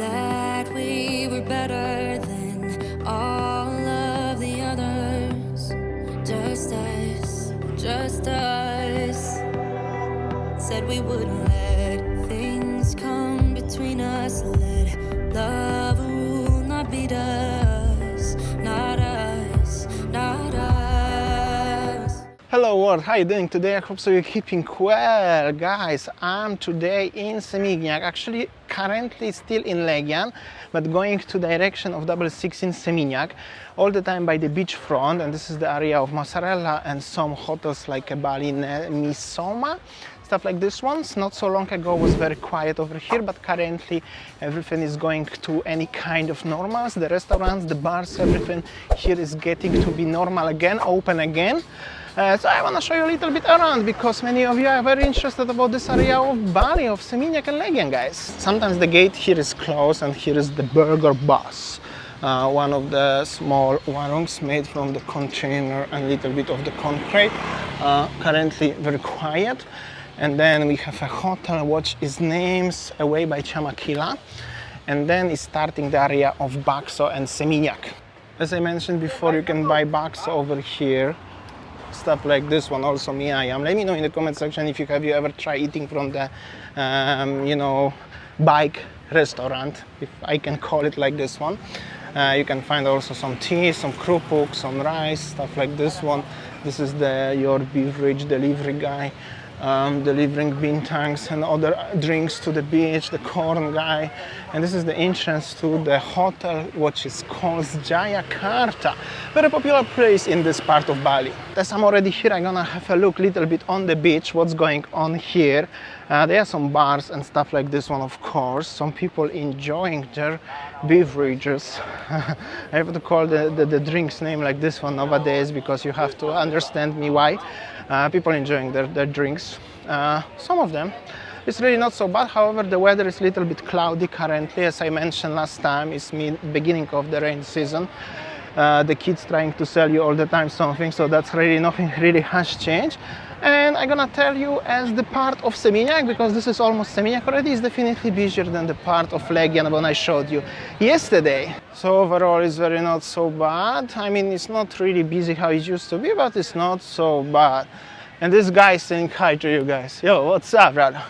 that we were better than all of the others. Just us. Said we wouldn't let things come between us. Let love rule, not beat us. Not us, not us. Hello world, how are you doing today? I hope so you're keeping well. Guys, I'm today in Seminyak, actually currently still in Legian, but going to direction of 66 in Seminyak, all the time by the beachfront, and this is the area of Mozzarella and some hotels like Bali Misoma, stuff like this ones. Not so long ago was very quiet over here, but currently everything is going to any kind of normals. The restaurants, the bars, everything here is getting to be normal again, open again. So I want to show you a little bit around, because many of you are very interested about this area of Bali, of Seminyak and Legian, guys. Sometimes the gate here is closed, and here is the burger bus. One of the small warungs made from the container and a little bit of the concrete. Currently very quiet. And then we have a hotel which is named Away by Chamakila. And then is starting the area of Bakso and Seminyak. As I mentioned before, you can buy Bakso over here. Stuff like this one, also Miayam. Let me know in the comment section if you ever tried eating from the bike restaurant, if I can call it like this one. You can find also some tea, some krupuk, some rice, stuff like this one. This is your beverage delivery guy, delivering bintangs and other drinks to the beach, the corn guy. And this is the entrance to the hotel, which is called Jayakarta. Very popular place in this part of Bali. As I'm already here, I'm gonna have a look little bit on the beach, what's going on here. There are some bars and stuff like this one, of course. Some people enjoying their beverages. I have to call the drinks name like this one nowadays, because you have to understand me why. People enjoying their drinks. Some of them. It's really not so bad. However, the weather is a little bit cloudy currently. As I mentioned last time, it's beginning of the rain season. The kids trying to sell you all the time something, so that's really nothing really has changed. And I'm gonna tell you, as the part of Seminyak, because this is almost Seminyak already, is definitely busier than the part of Legian when I showed you yesterday. So overall it's very not so bad. I mean, it's not really busy how it used to be, but it's not so bad. And this guy is saying hi to you guys. Yo, what's up, brother?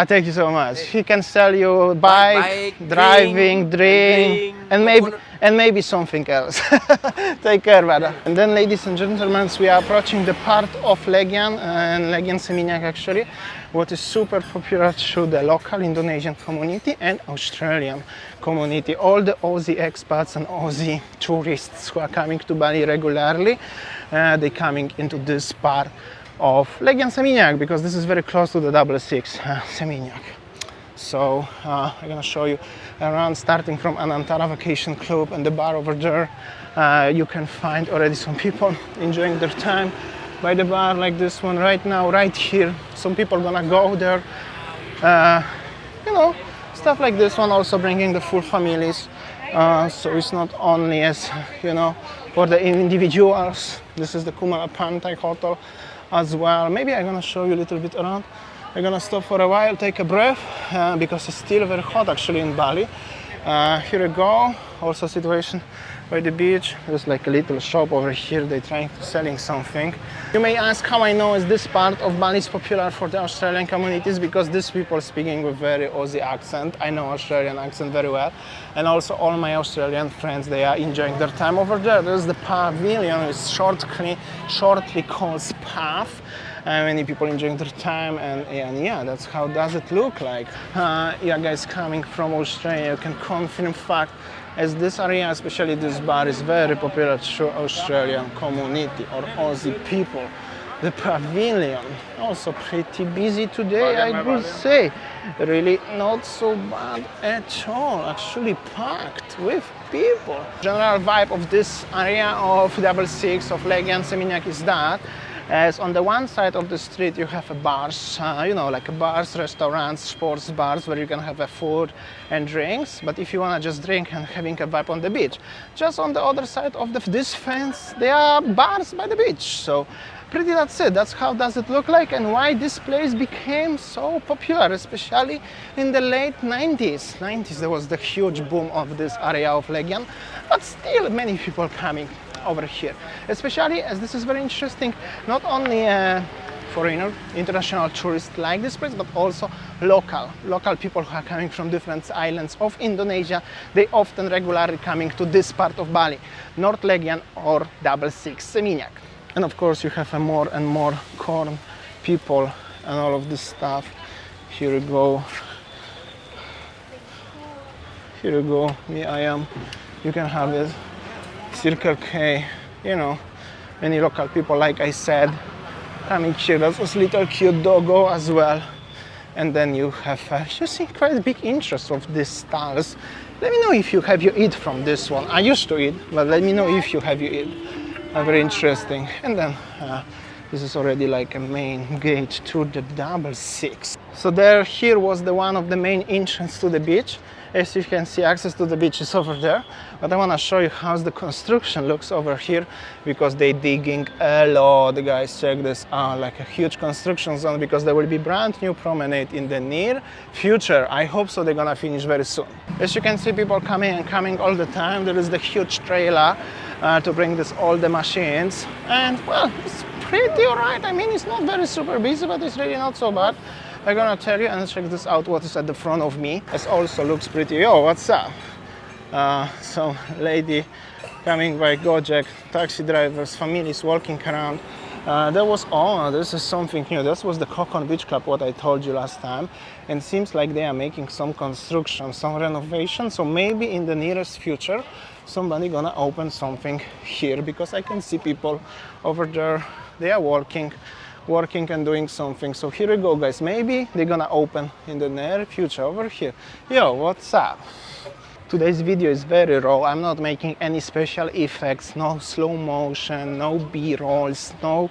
Thank you so much. He can sell you bike, driving, drink, and maybe something else. Take care, brother. And then, ladies and gentlemen, we are approaching the part of Legian and Legian Seminyak actually, what is super popular to the local Indonesian community and Australian community. All the Aussie expats and Aussie tourists who are coming to Bali regularly, they're coming into this part of Legian Seminyak, because this is very close to the 66 Seminyak. So I'm gonna show you around, starting from Anantara Vacation Club and the bar over there. You can find already some people enjoying their time by the bar like this one right now, right here. Some people gonna go there, stuff like this one, also bringing the full families. So it's not only as, for the individuals. This is the Kumala Pantai Hotel as well. Maybe I'm gonna show you a little bit around. I'm gonna stop for a while, take a breath, because it's still very hot actually in Bali. Here we go, also situation by the beach. There's like a little shop over here, they're trying to selling something. You may ask how I know is this part of Bali is popular for the Australian communities, because these people speaking with very Aussie accent. I know Australian accent very well, and also all my Australian friends, they are enjoying their time over there. There's the pavilion, it's shortly called Path. Many people enjoying their time, and yeah, that's how does it look like. Yeah, guys, coming from Australia, you can confirm fact, as this area, especially this bar, is very popular to Australian community or Aussie people. The pavilion also pretty busy today, I would say. Really not so bad at all, actually packed with people. General vibe of this area of 66 of Legian Seminyak is that, as on the one side of the street you have a bars, like bars, restaurants, sports bars, where you can have a food and drinks. But if you want to just drink and having a vibe on the beach, just on the other side of this fence there are bars by the beach. So pretty that's it. That's how does it look like and why this place became so popular, especially in the late 90s. There was the huge boom of this area of Legian, but still many people coming over here, especially as this is very interesting, not only foreigner, international tourists like this place, but also local people who are coming from different islands of Indonesia. They often regularly coming to this part of Bali, North Legian or 66 Seminyak. And of course you have a more and more corn people and all of this stuff. Here you go. Here you go, here I am. You can have it. Circle K, you know, many local people, like I said, coming here. That's this little cute doggo as well. And then you have, you see, quite a big interest of these stalls. Let me know if you have you eat from this one. I used to eat, but let me know if you have you eat. Very interesting. And then this is already like a main gate to the 66. So here was the one of the main entrance to the beach. As you can see, access to the beach is over there, but I want to show you how the construction looks over here, because they're digging a lot, guys. Check this out, like a huge construction zone, because there will be brand new promenade in the near future. I hope so. They're gonna finish very soon. As you can see, people coming all the time. There is the huge trailer to bring all the machines, and well, it's pretty alright. I mean, it's not very super busy, but it's really not so bad. I'm gonna tell you, and check this out, what is at the front of me. It also looks pretty. Yo, what's up? Some lady coming by Gojek, taxi drivers, families walking around. This is something new. This was the Coconut Beach Club, what I told you last time. And seems like they are making some construction, some renovation. So maybe in the nearest future, somebody gonna open something here, because I can see people over there. They are working and doing something. So here we go, guys. Maybe they're gonna open in the near future over here. Yo, what's up? Today's video is very raw. I'm not making any special effects, no slow motion, no b-rolls, no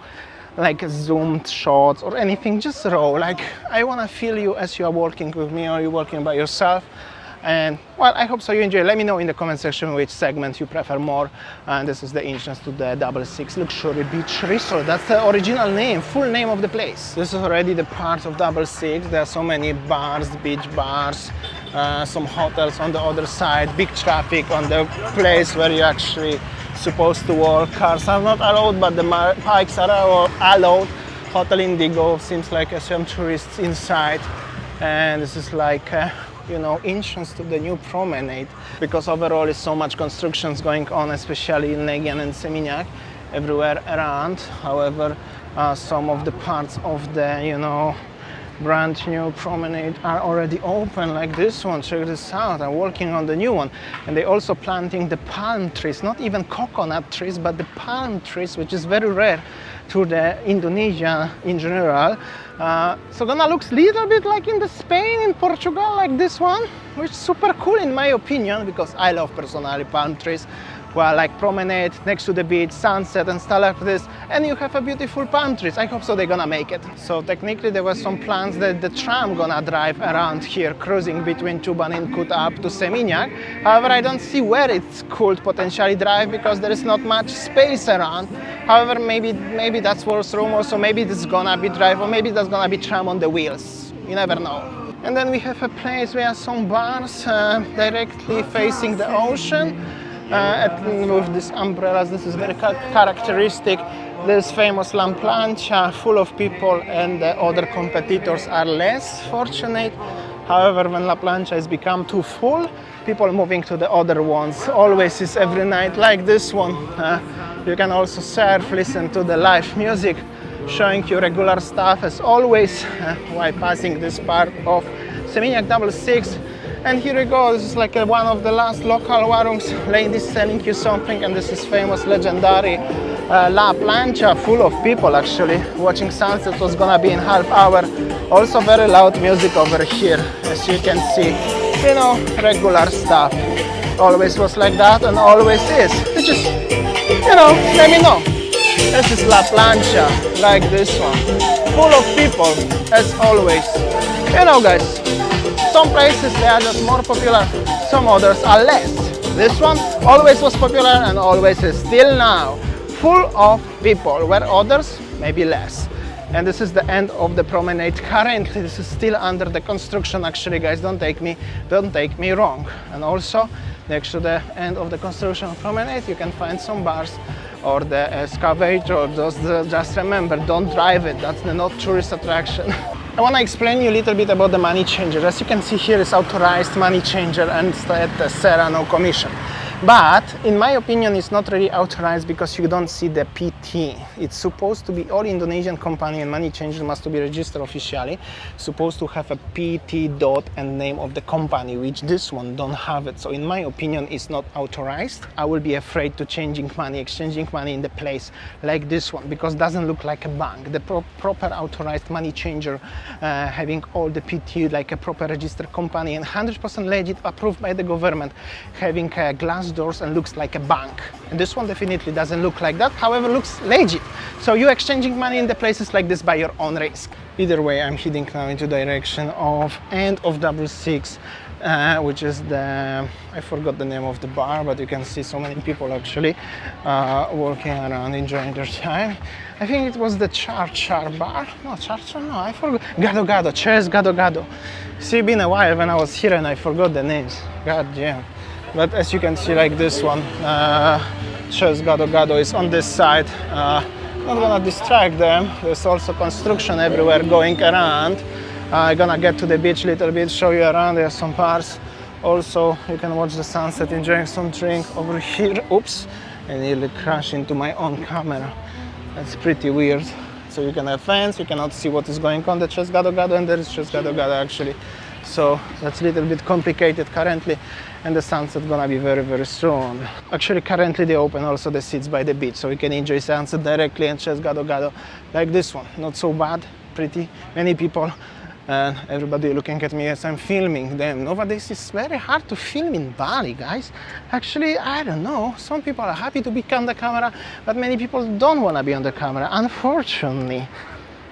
like zoomed shots or anything, just raw. Like, I wanna feel you as you are working with me or you're working by yourself. And well, I hope so you enjoy. Let me know in the comment section which segment you prefer more. And this is the entrance to the 66 Luxury Beach Resort. That's the original name, full name of the place. This is already the part of 66. There are so many bars, beach bars, some hotels on the other side, big traffic on the place where you actually supposed to walk. Cars are not allowed, but the bikes are allowed. Hotel Indigo seems like some tourists inside. And this is like you know, entrance to the new promenade, because overall is so much constructions going on, especially in Legian and Seminyak, everywhere around. However, some of the parts of the, you know, brand new promenade are already open, like this one. Check this out. I'm working on the new one, and they're also planting the palm trees, not even coconut trees, but the palm trees, which is very rare to the Indonesia in general. So gonna looks a little bit like in the Spain, in Portugal, like this one, which is super cool in my opinion, because I love personally palm trees. Well, like promenade next to the beach, sunset and stuff like this, and you have a beautiful palm trees. I hope so they're gonna make it. So technically there were some plans that the tram gonna drive around here, cruising between Tuban and Kuta up to Seminyak. However, I don't see where it could potentially drive, because there is not much space around. However, maybe that's what's rumor, so maybe this gonna be drive, or maybe there's gonna be tram on the wheels. You never know. And then we have a place where some bars directly facing the ocean. With these umbrellas, this is very characteristic. This famous La Plancha, full of people, and the other competitors are less fortunate. However, when La Plancha has become too full, people moving to the other ones. Always is every night, like this one. You can also surf, listen to the live music, showing you regular stuff as always, while passing this part of Seminyak 66. And here we go, this is like one of the last local warungs. Lady selling you something, and this is famous legendary La Plancha, full of people actually. Watching sunset was gonna be in half hour. Also very loud music over here, as you can see. You know, regular stuff. Always was like that and always is. It's just, you know, let me know. This is La Plancha, like this one. Full of people, as always. You know, guys. Some places they are just more popular, some others are less. This one always was popular and always is still now. Full of people, where others maybe less. And this is the end of the promenade. Currently, this is still under the construction, actually, guys. Don't take me wrong. And also, next to the end of the construction of promenade, you can find some bars or the excavator. Just remember, don't drive it. That's the not tourist attraction. I want to explain you a little bit about the money changer. As you can see here, is authorized money changer and at Sera no commission. But in my opinion, it's not really authorized because you don't see the PT. It's supposed to be all Indonesian company and money changer must to be registered officially. Supposed to have a PT dot and name of the company, which this one don't have it. So in my opinion, it's not authorized. I will be afraid to exchanging money in the place like this one because it doesn't look like a bank. The proper authorized money changer, having all the PT like a proper registered company and 100% legit approved by the government, having glass doors and looks like a bank. And this one definitely doesn't look like that, however looks legit. So you're exchanging money in the places like this by your own risk. Either way, I'm heading now into direction of end of 66, which is the, I forgot the name of the bar, but you can see so many people actually walking around enjoying their time. I think it was the Char bar. No, no, I forgot. Gado Gado, cheers Gado Gado. See, it's been a while when I was here and I forgot the names. God damn. But as you can see, like this one, Cheers Gado Gado is on this side. Not gonna distract them. There's also construction everywhere going around. I'm gonna get to the beach a little bit, show you around. There are some bars. Also, you can watch the sunset, enjoying some drink over here. Oops, I nearly crashed into my own camera. That's pretty weird. So you can have fans, you cannot see what is going on. The Cheers Gado Gado, and there is Cheers Gado Gado actually. So that's a little bit complicated currently, and the sunset gonna be very, very soon. Actually, currently they open also the seats by the beach, so we can enjoy sunset directly and Cheers Gado Gado like this one. Not so bad, pretty, many people, and everybody looking at me as I'm filming them. Nowadays it's very hard to film in Bali, guys. Actually, I don't know, some people are happy to be on the camera, but many people don't wanna be on the camera, unfortunately.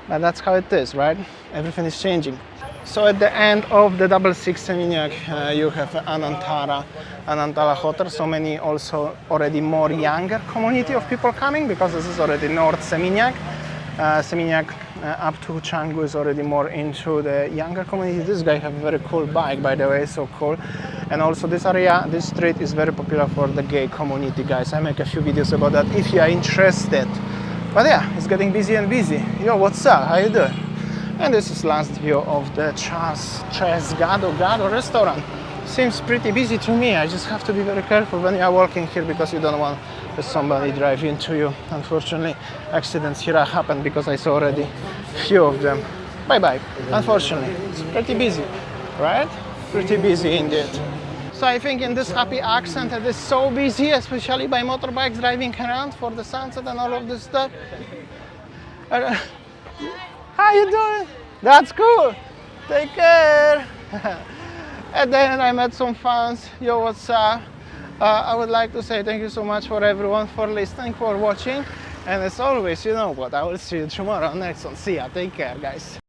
But that's how it is, right? Everything is changing. So at the end of the 66 Seminyak, you have Anantara Hotel. So many also already more younger community of people coming because this is already North Seminyak. Seminyak up to Canggu is already more into the younger community. This guy have a very cool bike, by the way, so cool. And also this area, this street is very popular for the gay community, guys. I make a few videos about that if you are interested. But yeah, it's getting busy and busy. Yo, what's up? How you doing? And this is last view of the Cheers Gado Gado restaurant. Seems pretty busy to me. I just have to be very careful when you are walking here because you don't want somebody drive into you. Unfortunately, accidents here happen because I saw already few of them. Bye bye. Unfortunately, it's pretty busy, right? Pretty busy indeed. So I think in this happy accent it is so busy, especially by motorbikes driving around for the sunset and all of this stuff. How you doing? That's cool. Take care. And then I met some fans. Yo, what's up? I would like to say thank you so much for everyone for listening, for watching. And as always, you know what? I will see you tomorrow next one. See ya. Take care, guys.